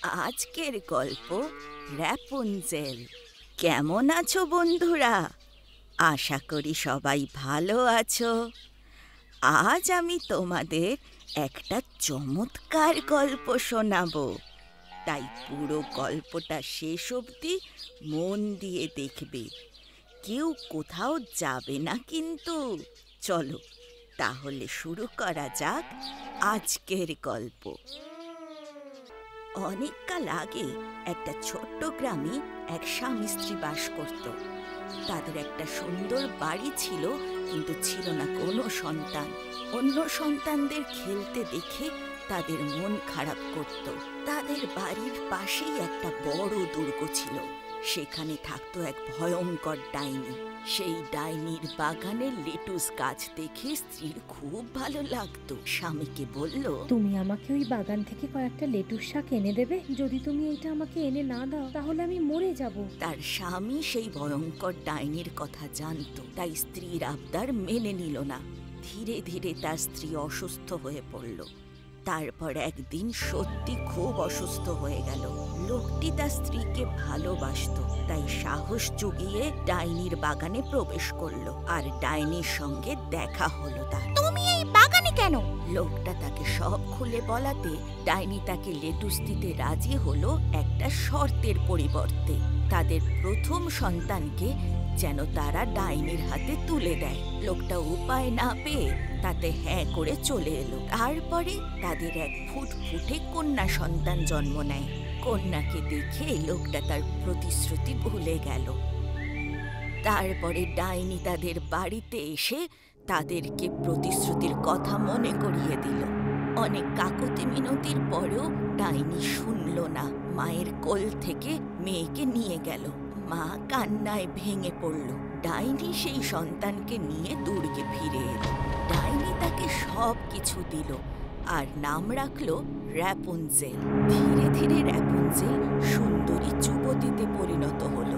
আজকের গল্প র্যাপুনজেল। কেমন আছো বন্ধুরা? আশা করি সবাই ভালো আছো। আজ আমি তোমাদের একটা চমৎকার গল্প শোনাবো, তাই পুরো গল্পটা শেষ অবধি মন দিয়ে দেখবে। কেউ কোথাও যাবে না কিন্তু। চলো তাহলে শুরু করা যাক আজকের গল্প। অনেককাল আগে একটা ছোট্ট গ্রামে এক স্বামী স্ত্রী বাস করত। তাদের একটা সুন্দর বাড়ি ছিল, কিন্তু ছিল না কোনো সন্তান। অন্য সন্তানদের খেলতে দেখে তাদের মন খারাপ করত। তাদের বাড়ির পাশেই একটা বড় দুর্গ ছিল। সেখানে থাকতো এক ভয়ঙ্কর ডাইনি। সেই ডাইনির বাগানের লেটুস গাছ দেখে স্ত্রীর খুব ভালো লাগতো। স্বামীকে বলল, তুমি আমাকে ওই বাগান থেকে কয়েকটা লেটুস শাক এনে দেবে? যদি তুমি এটা আমাকে এনে না দাও তাহলে আমি মরে যাব। তার স্বামী সেই ভয়ঙ্কর ডাইনির কথা জানতো, তাই স্ত্রীর আবদার মেনে নিল না। ধীরে ধীরে তার স্ত্রী অসুস্থ হয়ে পড়ল। তারপর একদিন সত্যি খুব অসুস্থ হয়ে গেল। লোকটি তার স্ত্রীকে ভালোবাসতো, তাই সাহস জুগিয়ে ডাইনির বাগানে প্রবেশ করলো। আর ডাইনির সঙ্গে দেখা হলো তার। তুমি এই বাগানে কেন? লোকটা তাকে সব খুলে বলাতে ডাইনি তাকে লেটুস দিতে রাজি হলো একটা শর্তের পরিবর্তে। তাদের প্রথম সন্তানকে যেন তারা ডাইনির হাতে তুলে দেয়। লোকটা উপায় না পেয়ে তাতে হ্যাঁ করে চলে এলো। তারপরে তাদের এক ফুটফুটে কন্যা সন্তান জন্ম নেয়। কন্যাকে দেখে লোকটা তার প্রতিশ্রুতি ভুলে গেল। তারপরে ডাইনি তাদের বাড়িতে এসে তাদেরকে প্রতিশ্রুতির কথা মনে করিয়ে দিল। অনেক কাকুতি মিনতির পরেও ডাইনি শুনল না। মায়ের কোল থেকে মেয়েকে নিয়ে গেল। মা কান্নায় ভেঙে পড়ল। ডাইনি সেই সন্তানকে নিয়ে দুর্গে ফিরে এলো। ডাইনি তাকে সব কিছু দিল আর নাম রাখলো র্যাপুনজেল। ধীরে ধীরে র্যাপুনজেল সুন্দরী যুবতীতে পরিণত হলো।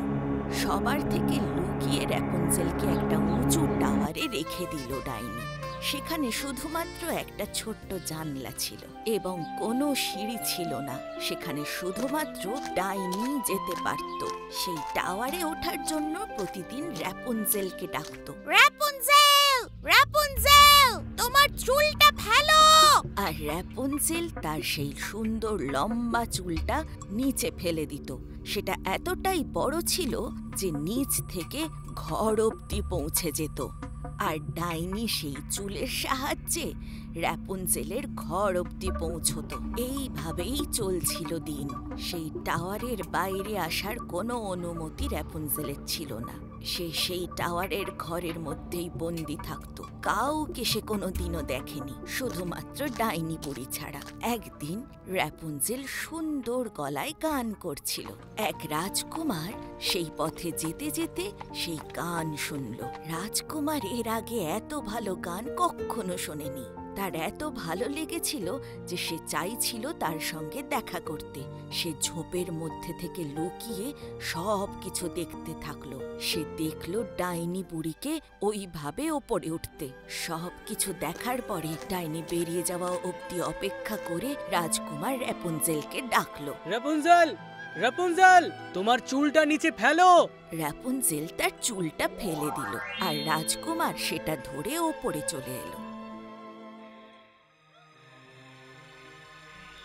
সবার থেকে লুকিয়ে র্যাপুনজেলকে একটা উঁচু টাওয়ারে রেখে দিল ডাইনি। সেখানে শুধুমাত্র একটা ছোট্ট জানলা ছিল এবং কোনো সিঁড়ি ছিল না। সেখানে শুধুমাত্র ডাইনি যেতে পারত। সেই টাওয়ারে ওঠার জন্য প্রতিদিন র্যাপুনজেলকে ডাকতো, র্যাপুনজেল, র্যাপুনজেল, তোমার চুলটা ফেলো। আর র্যাপুনজেল তার সেই সুন্দর লম্বা চুলটা নিচে ফেলে দিত। সেটা এতটাই বড় ছিল যে নিচ থেকে ঘর অবধি পৌঁছে যেত। আর ডাইনি সেই চুলের সাহায্যে র্যাপুনজেলের ঘর অবধি পৌঁছতো। এইভাবেই চলছিল দিন। সেই টাওয়ারের বাইরে আসার কোনো অনুমতি র্যাপুনজেলের ছিল না। সে সেই টাওয়ারের ঘরের মধ্যেই বন্দি থাকতো। কাউকে সে কোনোদিনও দেখেনি, শুধুমাত্র ডাইনি বুড়ি ছাড়া। একদিন র্যাপুনজেল সুন্দর গলায় গান করছিল। এক রাজকুমার সেই পথে যেতে যেতে সেই গান শুনল। রাজকুমার এর আগে এত ভালো গান কখনো শোনেনি। তার এত ভালো লেগেছিল যে সে চাইছিল তার সঙ্গে দেখা করতে। সে ঝোপের মধ্যে থেকে লুকিয়ে সব কিছু দেখতে থাকলো। সে দেখলো ডাইনি বুড়িকে ওইভাবে ওপরে উঠতে। সব কিছু দেখার পরে ডাইনি বেরিয়ে যাওয়া অবধি অপেক্ষা করে রাজকুমার র্যাপুনজেলকে ডাকলো, র্যাপুনজেল, র্যাপুনজেল, তোমার চুলটা নিচে ফেলো। র্যাপুনজেল তার চুলটা ফেলে দিল আর রাজকুমার সেটা ধরে ওপরে চলে এলো।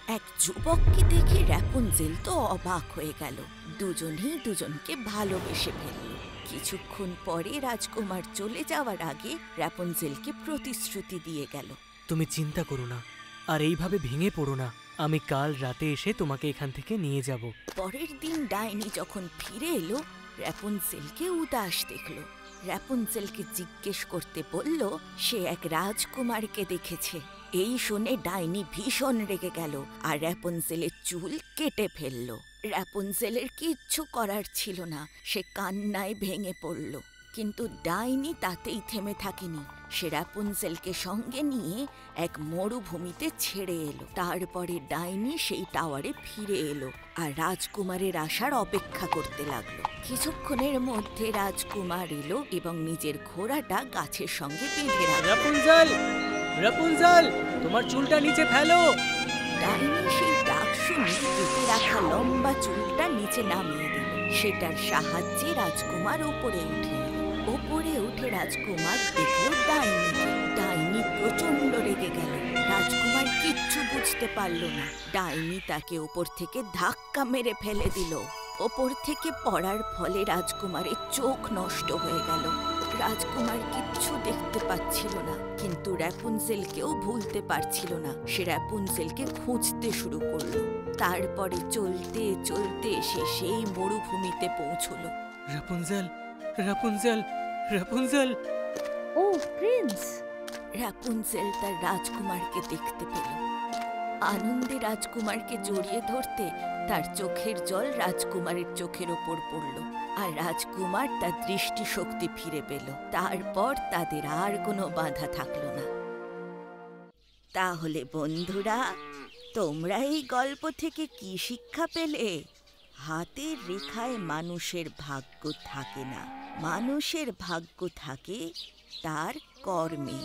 এক যুবককে দেখে র্যাপুনজেল তো অবাক হয়ে গেল। দুজনেই দুজনকে ভালোবেসে ফেলল। কিছুক্ষণ পরে রাজকুমার চলে যাওয়ার আগে র্যাপুনজেলকে প্রতিশ্রুতি দিয়ে গেল, তুমি চিন্তা করো না আর এইভাবে ভেঙে পড়ো না। আমি কাল রাতে এসে তোমাকে এখান থেকে নিয়ে যাব। পরের দিন ডাইনি যখন ফিরে এলো র্যাপুনজেলকে উদাস দেখলো। র্যাপুনজেলকে জিজ্ঞেস করতে বলল সে এক রাজকুমারকে দেখেছে। এই শুনে ডাইনি ভীষণ রেগে গেল আর র্যাপুনজেলের চুল কেটে ফেলল। র্যাপুনজেলের কিচ্ছু করার ছিল না। সে কান্নায় ভেঙে পড়ল। কিন্তু ডাইনি তাতেই থেমে থাকেনি। সে র্যাপুনজেলকে সঙ্গে নিয়ে এক মরুভূমিতে ছেড়ে এলো। তারপরে ডাইনি সেই টাওয়ারে ফিরে এলো আর রাজকুমারের আসার অপেক্ষা করতে লাগলো। কিছুক্ষণের মধ্যে রাজকুমার এলো এবং নিজের ঘোড়াটা গাছের সঙ্গে বেঁধে রাখলো। র্যাপুনজেল, র্যাপুনজেল, তোমার চুলটা নিচে ফেলো। ডাইনি সেই ডাক শুনে বেঁধে রাখা লম্বা চুলটা নিচে নামিয়ে দিল। সেটার সাহায্যে রাজকুমার উপরে উঠে এলো। ওপরে উঠে রাজকুমার দেখল ডাইনিকে। ডাইনি প্রচন্ড রেগে গেল। রাজকুমার কিচ্ছু বুঝতে পারল না। ডাইনি তাকে ওপর থেকে ধাক্কা মেরে ফেলে দিল। ওপর থেকে পড়ার ফলে রাজকুমারের চোখ নষ্ট হয়ে গেল। রাজকুমার কিচ্ছু দেখতে পাচ্ছিল না, কিন্তু র্যাপুনজেলকেও ভুলতে পারছিল না। সে র্যাপুনজেলকে খুঁজতে শুরু করলো। তারপরে চলতে চলতে সে সেই মরুভূমিতে পৌঁছলো। Rapunzel, Rapunzel, Rapunzel. ও প্রিন্স! র্যাপুনজেল তার রাজকুমারকে দেখতে পেল। আনন্দে রাজকুমারকে জড়িয়ে ধরতে তার চোখের জল রাজকুমারের চোখের ওপর পড়ল, আর রাজকুমার তার দৃষ্টিশক্তি ফিরে পেল। তারপর তাদের আর কোনো বাধা থাকলো না। তাহলে বন্ধুরা, তোমরা এই গল্প থেকে কি শিক্ষা পেলে? হাতের রেখায় মানুষের ভাগ্য থাকে না, মানুষের ভাগ্য থাকে তার কর্মে।